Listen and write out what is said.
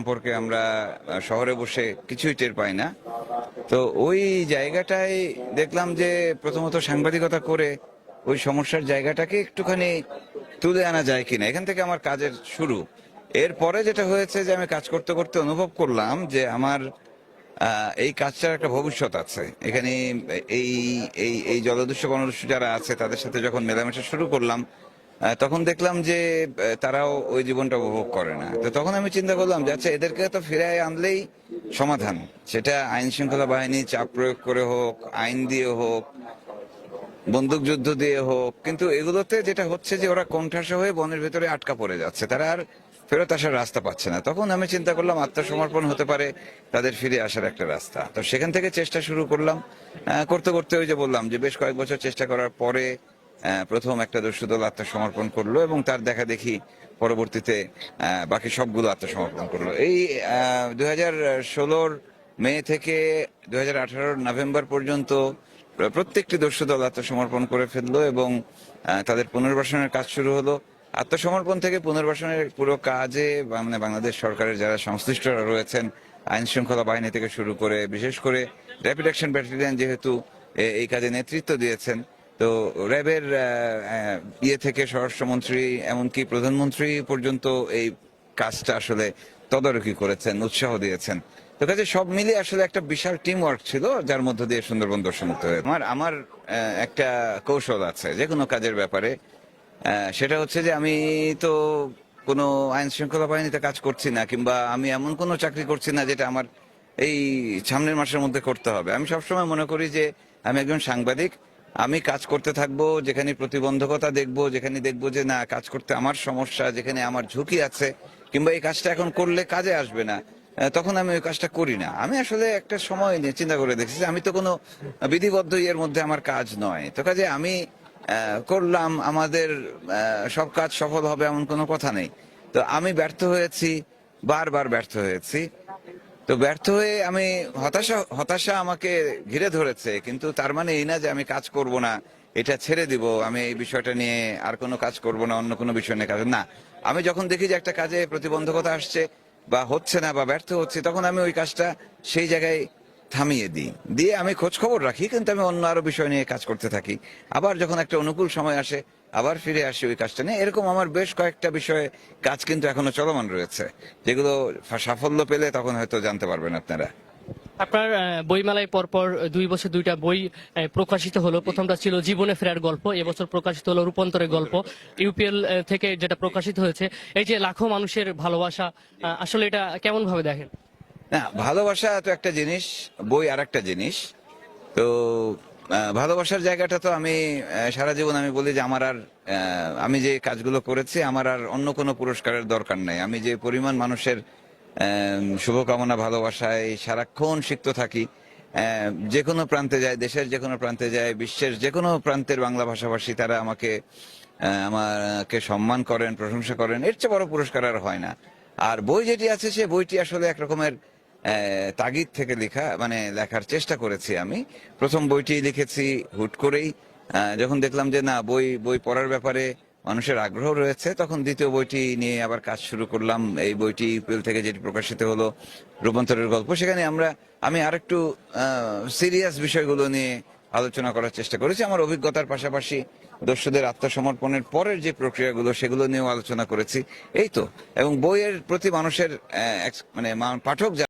সম্পর্কে আমরা শহরে বসে কিছুই টের পাই না। তো ওই জায়গাটায় দেখলাম যে প্রথমত সাংবাদিকতা করে ওই সমস্যার জায়গাটাকে একটুখানি তুলে আনা যায় কিনা, এখান থেকে আমার কাজের শুরু। এরপরে যেটা হয়েছে যে আমি কাজ করতে করতে অনুভব করলাম যে আমার এই কাজটার একটা ভবিষ্যৎ আছে এখানে। এই এই এই জলদস্যু বনদস্যু যারা আছে তাদের সাথে যখন মেলামেশা শুরু করলাম, তখন দেখলাম যে তারাও ওই জীবনটা উপভোগ করে না। তো তখন আমি চিন্তা করলাম যে আচ্ছা, এদেরকে তো ফিরে আনলেই সমাধান, সেটা আইন শৃঙ্খলা বাহিনী চাপ প্রয়োগ করে হোক, আইন দিয়ে হোক, বন্দুক যুদ্ধ দিয়ে হোক। কিন্তু এগুলোতে যেটা হচ্ছে যে ওরা কোণঠাসা হয়ে বনের ভেতরে আটকা পড়ে যাচ্ছে, তারা আর ফেরত আসার রাস্তা পাচ্ছে না। তখন আমি চিন্তা করলাম আত্মসমর্পণ হতে পারে তাদের ফিরে আসার একটা রাস্তা। তো সেখান থেকে চেষ্টা শুরু করলাম। করতে করতে ওই যে বললাম যে বেশ কয়েক বছর চেষ্টা করার পরে প্রথম একটা দস্যু দল আত্মসমর্পণ করলো এবং তার দেখা দেখি পরবর্তীতে বাকি সবগুলো আত্মসমর্পণ করলো। এই 2016 মে থেকে 2018 নভেম্বর পর্যন্ত প্রত্যেকটি দস্যু দল আত্মসমর্পণ করে ফেললো এবং তাদের পুনর্বাসনের কাজ শুরু হলো। আত্মসমর্পণ থেকে পুনর্বাসনের পুরো কাজে মানে বাংলাদেশ সরকারের যারা সংশ্লিষ্টরা রয়েছেন, আইন শৃঙ্খলা বাহিনী থেকে শুরু করে বিশেষ করে র্যাপিড অ্যাকশন ব্যাটালিয়ন যেহেতু এই কাজে নেতৃত্ব দিয়েছেন, তো র্যাবের ইয়ে থেকে স্বরাষ্ট্রমন্ত্রী এমনকি প্রধানমন্ত্রী পর্যন্ত এই কাজটা আসলে তদারকি করেছেন, উৎসাহ দিয়েছেন। তো কাজে সব মিলিয়ে আসলে একটা বিশাল টিম ওয়ার্ক ছিল, যার মধ্য দিয়ে সুন্দরবন দর্শনমুক্ত হয়ে আমার আমার একটা কৌশল আছে যে কোনো কাজের ব্যাপারে। সেটা হচ্ছে যে আমি তো কোনো আইন শৃঙ্খলা বাহিনীতে কাজ করছি না, কিংবা আমি এমন কোনো চাকরি করছি না যেটা আমার এই সামনের মাসের মধ্যে করতে হবে। আমি সবসময় মনে করি যে আমি একজন সাংবাদিক, আমি কাজ করতে থাকবো, যেখানে প্রতিবন্ধকতা দেখবো, যেখানে দেখবো যে না কাজ করতে আমার সমস্যা, যেখানে আমার ঝুঁকি আছে, কিংবা এই কাজটা এখন করলে কাজে আসবে না, তখন আমি ওই কাজটা করি না। আমি আসলে একটা সময় নিয়ে চিন্তা করে দেখছি যে আমি তো কোনো বিধিবদ্ধ ইয়ের মধ্যে আমার কাজ নয়। তো কাজে আমি করলাম, আমাদের সব কাজ সফল হবে এমন কোনো কথা নেই। তো আমি ব্যর্থ হয়েছি, বারবার ব্যর্থ হয়েছি। তো ব্যর্থ হয়ে আমি হতাশা হতাশা আমাকে ঘিরে ধরেছে, কিন্তু তার মানে এই না যে আমি কাজ করব না, এটা ছেড়ে দিব, আমি এই বিষয়টা নিয়ে আর কোনো কাজ করব না, অন্য কোনো বিষয় নিয়ে কাজ না। আমি যখন দেখি যে একটা কাজে প্রতিবন্ধকতা আসছে বা হচ্ছে না বা ব্যর্থ হচ্ছে, তখন আমি ওই কাজটা সেই জায়গায় থামিয়ে দিই, দিয়ে আমি খোঁজ খবর রাখি, কিন্তু আমি অন্য আরো বিষয় নিয়ে কাজ করতে থাকি। আবার যখন একটা অনুকূল সময় আসে আবার ফিরে আসি ওই কাজটা নিয়ে। এরকম আমার বেশ কয়েকটা বিষয়ে কাজ কিন্তু এখনো চলমান রয়েছে, যেগুলো সাফল্য পেলে তখন হয়তো জানতে পারবেন আপনারা। আপনার বইমেলায় পরপর 2 বছর 2টা বই প্রকাশিত হলো। প্রথমটা ছিল জীবনে ফেরার গল্প, এবছর প্রকাশিত হলো রূপান্তরের গল্প। ইউপিএল থেকে যেটা প্রকাশিত হয়েছে, এই যে লাখো মানুষের ভালোবাসা, আসলে এটা কেমন ভাবে দেখেন? না, ভালোবাসা তো একটা জিনিস, বই আর একটা জিনিস। তো ভালোবাসার জায়গাটা তো আমি সারা জীবন আমি বলি যে আমার আর আমি যে কাজগুলো করেছি আমার আর অন্য কোনো পুরস্কারের দরকার নেই। আমি যে পরিমাণ মানুষের শুভকামনা ভালোবাসায় সারাক্ষণ সিক্ত থাকি, যে কোনো প্রান্তে যায়, দেশের যে কোনো প্রান্তে যায়, বিশ্বের যে কোনো প্রান্তের বাংলা ভাষাভাষী তারা আমাকে সম্মান করেন, প্রশংসা করেন, এর চেয়ে বড় পুরস্কার আর হয় না। আর বই যেটি আছে সে বইটি আসলে একরকমের তাগিদ থেকে লেখা, মানে লেখার চেষ্টা করেছি আমি। প্রথম বইটি লিখেছি হুট করেই, যখন দেখলাম যে না বই বই পড়ার ব্যাপারে মানুষের আগ্রহ রয়েছে, তখন দ্বিতীয় বইটি নিয়ে আবার কাজ শুরু করলাম। এই বইটি ইউপিএল থেকে যেটি প্রকাশিত হলো রূপান্তরের গল্প, সেখানে আমি আরেকটু সিরিয়াস বিষয়গুলো নিয়ে আলোচনা করার চেষ্টা করেছি। আমার অভিজ্ঞতার পাশাপাশি দস্যুদের আত্মসমর্পণের পরের যে প্রক্রিয়াগুলো সেগুলো নিয়েও আলোচনা করেছি। এই তো। এবং বইয়ের প্রতি মানুষের মানে পাঠক